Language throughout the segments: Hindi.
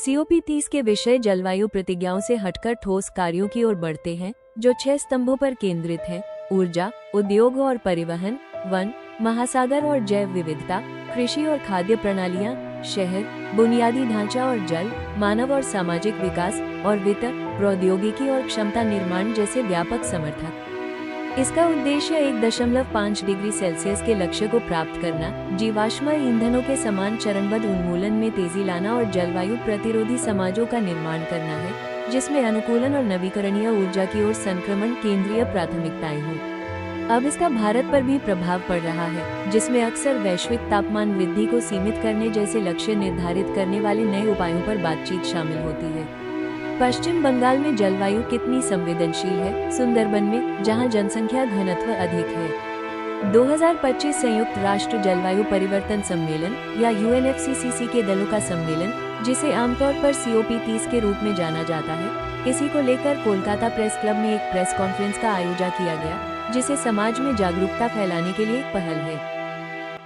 COP30 के विषय जलवायु प्रतिज्ञाओं से हटकर ठोस कार्यों की ओर बढ़ते हैं, जो 6 स्तंभों पर केंद्रित हैं: ऊर्जा, उद्योग और परिवहन, वन, महासागर और जैव विविधता, कृषि और खाद्य प्रणालियां, शहर, बुनियादी ढांचा और जल, मानव और सामाजिक विकास, और वित्त, प्रौद्योगिकी और क्षमता निर्माण जैसे व्यापक समर्थक। इसका उद्देश्य 1.5 डिग्री सेल्सियस के लक्ष्य को प्राप्त करना, जीवाश्म ईंधनों के समान चरणबद्ध उन्मूलन में तेजी लाना और जलवायु प्रतिरोधी समाजों का निर्माण करना है, जिसमें अनुकूलन और नवीकरणीय ऊर्जा की ओर संक्रमण केंद्रीय प्राथमिकताएं हों। अब इसका भारत पर भी प्रभाव पड़ रहा है, जिसमें अक्सर वैश्विक तापमान वृद्धि को सीमित करने जैसे लक्ष्य निर्धारित करने वाले नए उपायों पर बातचीत शामिल होती है। पश्चिम बंगाल में जलवायु कितनी संवेदनशील है? सुंदरबन में, जहां जनसंख्या घनत्व अधिक है। 2025 संयुक्त राष्ट्र जलवायु परिवर्तन सम्मेलन या UNFCCC के दलों का सम्मेलन, जिसे आमतौर पर COP30 के रूप में जाना जाता है, इसी को लेकर कोलकाता प्रेस क्लब में एक प्रेस कॉन्फ्रेंस का आयोजन किया गया, जिसे समाज में जागरूकता फैलाने के लिए एक पहल है।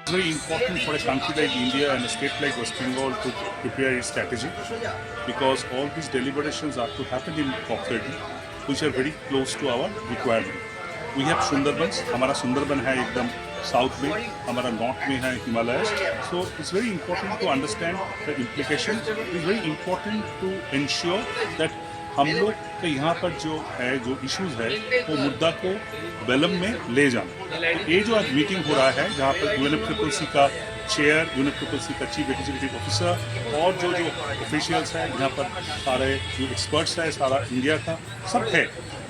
It's very important for a country like India and a state like West Bengal to prepare its strategy, because all these deliberations are to happen in COP30, which are very close to our requirement. We have Sundarbans, हमारा सुंदरबन है एकदम साउथ में, हमारा नॉर्थ में है Himalayas. So it's very important to understand the implication. It's very important to ensure that हम लोग के यहाँ पर जो है, जो इश्यूज है, वो मुद्दा को वेलम में ले जाना। तो ये जो आज मीटिंग हो रहा है, जहाँ पर UNFCCC का चेयर, UNFCCC का चीफ एग्जीक्यूटिव ऑफिसर और जो ऑफिशियल्स हैं, यहाँ पर सारे जो एक्सपर्ट्स हैं, सारा इंडिया का सब है।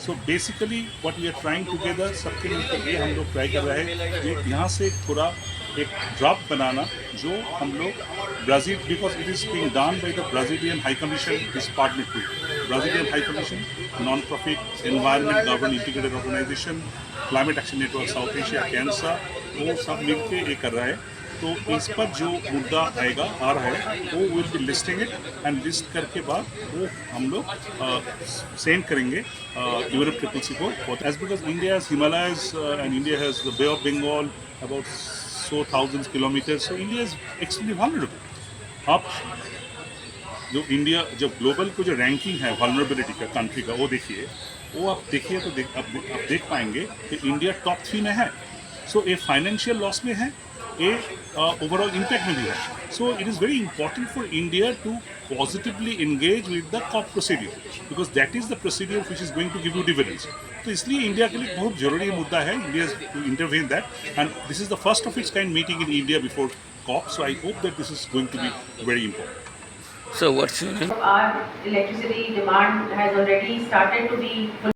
So basically what we are trying together, सबके मिलकर ये हम लोग ट्राई कर रहे हैं कि यहाँ से थोड़ा एक ड्राफ्ट बनाना, जो हम लोग Brazil, because it is being done by the Brazilian high commission is partner to Brazilian high commission, non profit environment government integrated organisation, climate action network South Asia, CANSA, वो सब मिलकर ये कर रहा है। तो इस पर जो मुद्दा आएगा आ रहा है, वो will be listing it, and list करके बाद वो हम लोग सेंड करेंगे UNFCCC को। As because India has Himalayas and India has the Bay of Bengal about 1,000 kilometre, so India is extremely vulnerable. आप जो इंडिया, जब ग्लोबल को जो रैंकिंग है वल्नरेबिलिटी का कंट्री का, वो देखिए, वो आप देखिए तो आप देख पाएंगे कि इंडिया टॉप 3 में है। सो ये फाइनेंशियल लॉस में है, ये ओवरऑल इम्पैक्ट में भी है। So it is very important for India to positively engage with the COP procedure, because that is the procedure which is going to give you dividends. तो इसलिए इंडिया के लिए बहुत जरूरी मुद्दा है, India to intervene that, and this is the first of its kind meeting in India before COP, so I hope that this is going to be very important. So what's your name? Our electricity demand has already started to be